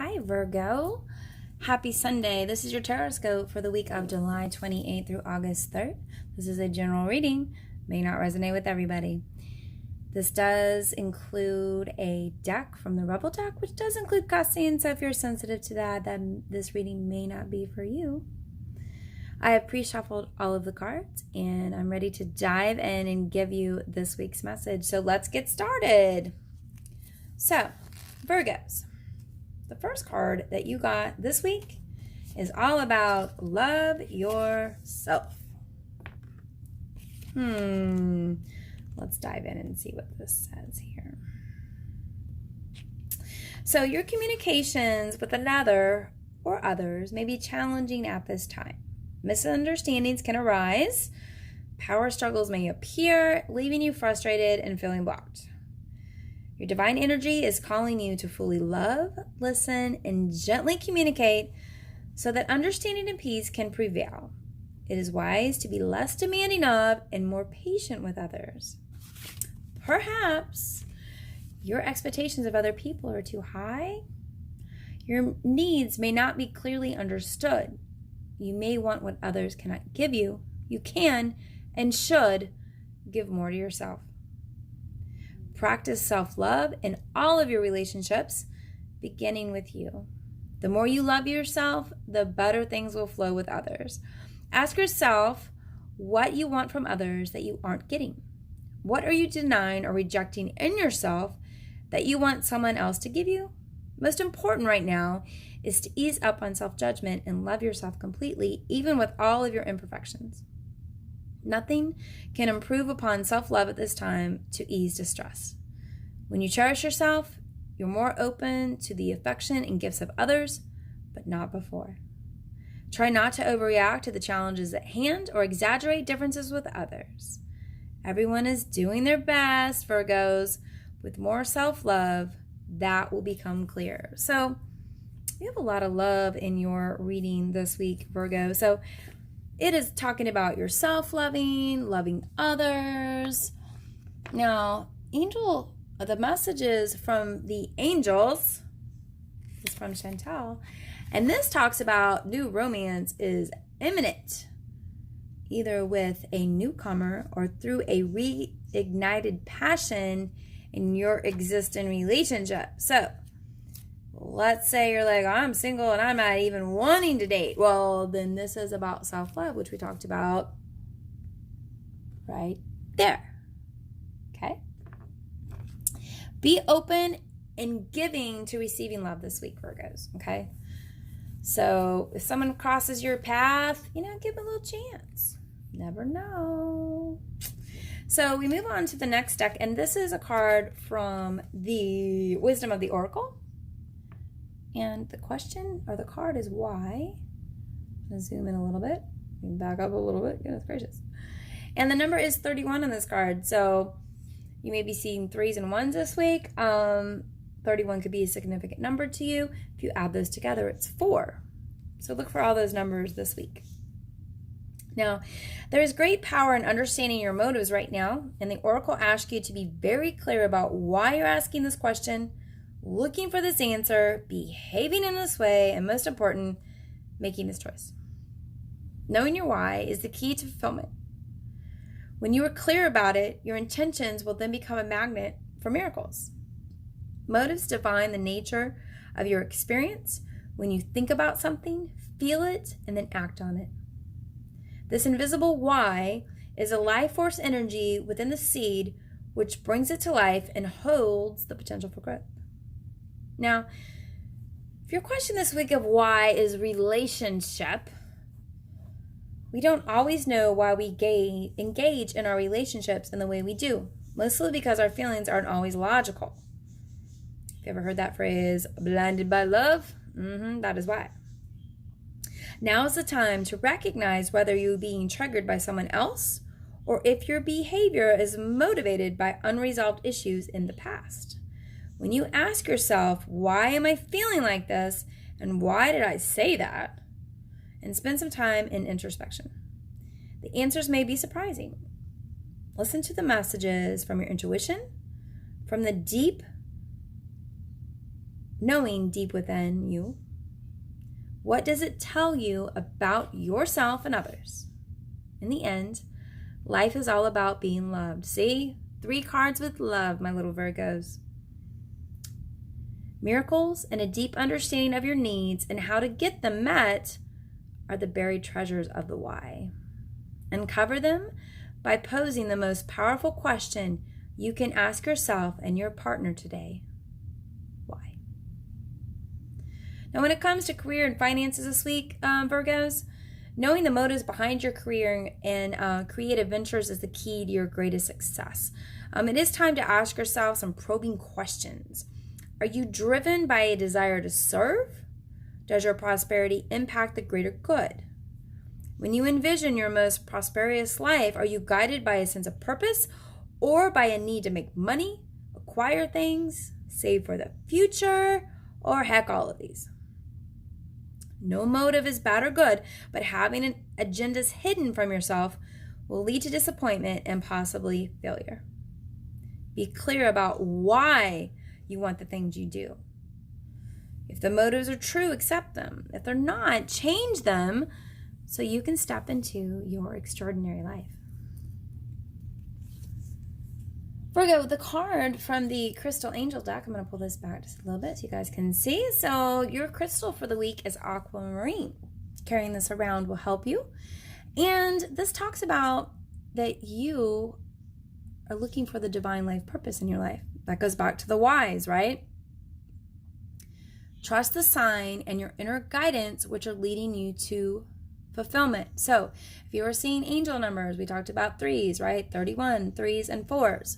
Hi, Virgo. Happy Sunday. This is your tarot scope for the week of July 28th through August 3rd. This is a general reading. May not resonate with everybody. This does include a deck from the Rebel deck, which does include cussing, so if you're sensitive to that, then this reading may not be for you. I have pre-shuffled all of the cards, and I'm ready to dive in and give you this week's message. So let's get started. So, Virgos. The first card that you got this week is all about love yourself. Let's dive in and see what this says here. So your communications with another or others may be challenging at this time. Misunderstandings can arise. Power struggles may appear, leaving you frustrated and feeling blocked. Your divine energy is calling you to fully love, listen, and gently communicate so that understanding and peace can prevail. It is wise to be less demanding of and more patient with others. Perhaps your expectations of other people are too high. Your needs may not be clearly understood. You may want what others cannot give you. You can and should give more to yourself. Practice self-love in all of your relationships, beginning with you. The more you love yourself, the better things will flow with others. Ask yourself what you want from others that you aren't getting. What are you denying or rejecting in yourself that you want someone else to give you? Most important right now is to ease up on self-judgment and love yourself completely, even with all of your imperfections. Nothing can improve upon self-love at this time to ease distress. When you cherish yourself, you're more open to the affection and gifts of others, but not before. Try not to overreact to the challenges at hand or exaggerate differences with others. Everyone is doing their best, Virgos. With more self-love, that will become clear. So you have a lot of love in your reading this week, Virgo. So it is talking about your self-loving, loving others. Now, the messages from the angels is from Chantal. And this talks about new romance is imminent, either with a newcomer or through a reignited passion in your existing relationship. So let's say you're like, I'm single and I'm not even wanting to date. Well, then this is about self-love, which we talked about right there. Okay? Be open and giving to receiving love this week, Virgos. Okay? So if someone crosses your path, give them a little chance. Never know. So we move on to the next deck, and this is a card from the Wisdom of the Oracle. And the question or the card is why. I'm going to zoom in a little bit. Back up a little bit. Goodness gracious. And the number is 31 on this card. So you may be seeing 3s and 1s this week. 31 could be a significant number to you. If you add those together, it's 4. So look for all those numbers this week. Now, there is great power in understanding your motives right now. And the Oracle asks you to be very clear about why you're asking this question, looking for this answer, behaving in this way, and most important, making this choice. Knowing your why is the key to fulfillment. When you are clear about it, your intentions will then become a magnet for miracles. Motives define the nature of your experience when you think about something, feel it, and then act on it. This invisible why is a life force energy within the seed which brings it to life and holds the potential for growth. Now, if your question this week of why is relationship, we don't always know why we engage in our relationships in the way we do, mostly because our feelings aren't always logical. Have you ever heard that phrase, blinded by love? That is why. Now is the time to recognize whether you're being triggered by someone else or if your behavior is motivated by unresolved issues in the past. When you ask yourself, why am I feeling like this? And why did I say that? And spend some time in introspection. The answers may be surprising. Listen to the messages from your intuition, from the deep knowing deep within you, what does it tell you about yourself and others? In the end, life is all about being loved. See? 3 cards with love, my little Virgos. Miracles and a deep understanding of your needs and how to get them met are the buried treasures of the why. Uncover them by posing the most powerful question you can ask yourself and your partner today. Why? Now, when it comes to career and finances this week, Virgos, knowing the motives behind your career and creative ventures is the key to your greatest success. It is time to ask yourself some probing questions. Are you driven by a desire to serve? Does your prosperity impact the greater good? When you envision your most prosperous life, are you guided by a sense of purpose or by a need to make money, acquire things, save for the future, or heck, all of these? No motive is bad or good, but having agendas hidden from yourself will lead to disappointment and possibly failure. Be clear about why you want the things you do. If the motives are true, accept them. If they're not, change them so you can step into your extraordinary life. Virgo, the card from the Crystal Angel deck, I'm going to pull this back just a little bit so you guys can see. So your crystal for the week is aquamarine. Carrying this around will help you. And this talks about that you are looking for the divine life purpose in your life. That goes back to the whys, right? Trust the sign and your inner guidance, which are leading you to fulfillment. So if you are seeing angel numbers, we talked about 3s, right? 31, 3s, and 4s.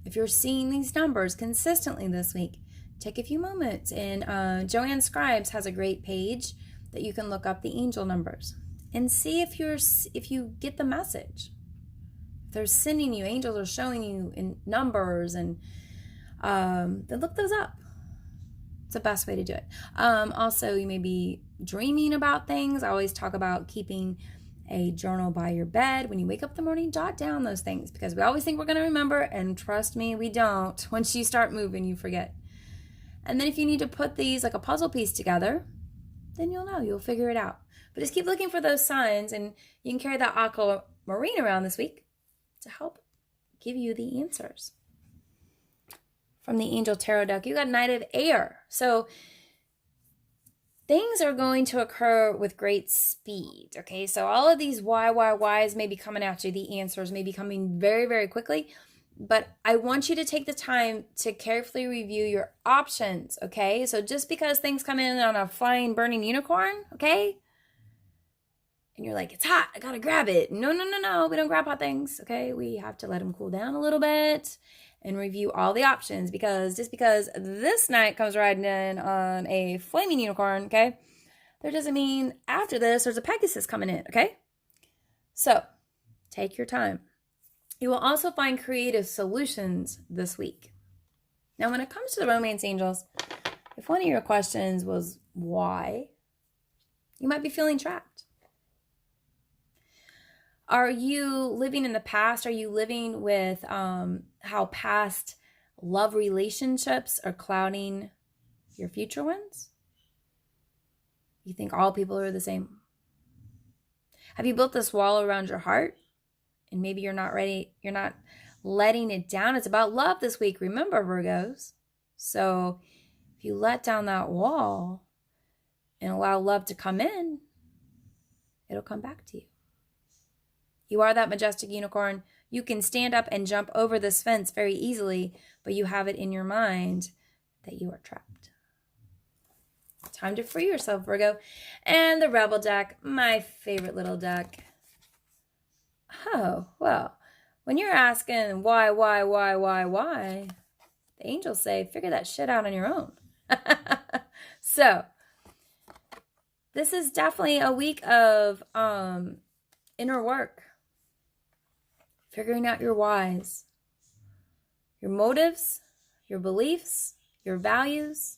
If you're seeing these numbers consistently this week, take a few moments. And Joanne Scribes has a great page that you can look up the angel numbers and see if you get the message. If they're sending you, angels are showing you in numbers, and then look those up. It's the best way to do it. Also, you may be dreaming about things. I always talk about keeping a journal by your bed. When you wake up in the morning, jot down those things, because we always think we're going to remember, and trust me, we don't. Once you start moving, you forget. And then if you need to put these like a puzzle piece together, then you'll know, you'll figure it out. But just keep looking for those signs, and you can carry that aquamarine around this week to help give you the answers. From the Angel Tarot deck, you got Knight of Air. So things are going to occur with great speed, okay? So all of these whys may be coming at you. The answers may be coming very, very quickly. But I want you to take the time to carefully review your options, okay? So just because things come in on a flying, burning unicorn, okay? And you're like, it's hot, I gotta grab it. No. We don't grab hot things, okay? We have to let them cool down a little bit and review all the options, because just because this knight comes riding in on a flaming unicorn, okay, that doesn't mean after this there's a Pegasus coming in, okay? So take your time. You will also find creative solutions this week. Now, when it comes to the romance angels, if one of your questions was why, you might be feeling trapped. Are you living in the past? Are you living with how past love relationships are clouding your future ones? You think all people are the same? Have you built this wall around your heart? And maybe you're not ready, you're not letting it down. It's about love this week, remember, Virgos. So if you let down that wall and allow love to come in, it'll come back to you. You are that majestic unicorn. You can stand up and jump over this fence very easily, but you have it in your mind that you are trapped. Time to free yourself, Virgo. And the Rebel deck, my favorite little deck. Oh, well, when you're asking why, the angels say, figure that shit out on your own. So, this is definitely a week of inner work. Figuring out your whys, your motives, your beliefs, your values,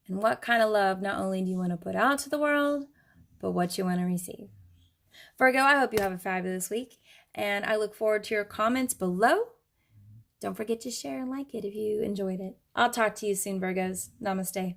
and what kind of love not only do you want to put out to the world, but what you want to receive. Virgo, I hope you have a fabulous week, and I look forward to your comments below. Don't forget to share and like it if you enjoyed it. I'll talk to you soon, Virgos. Namaste.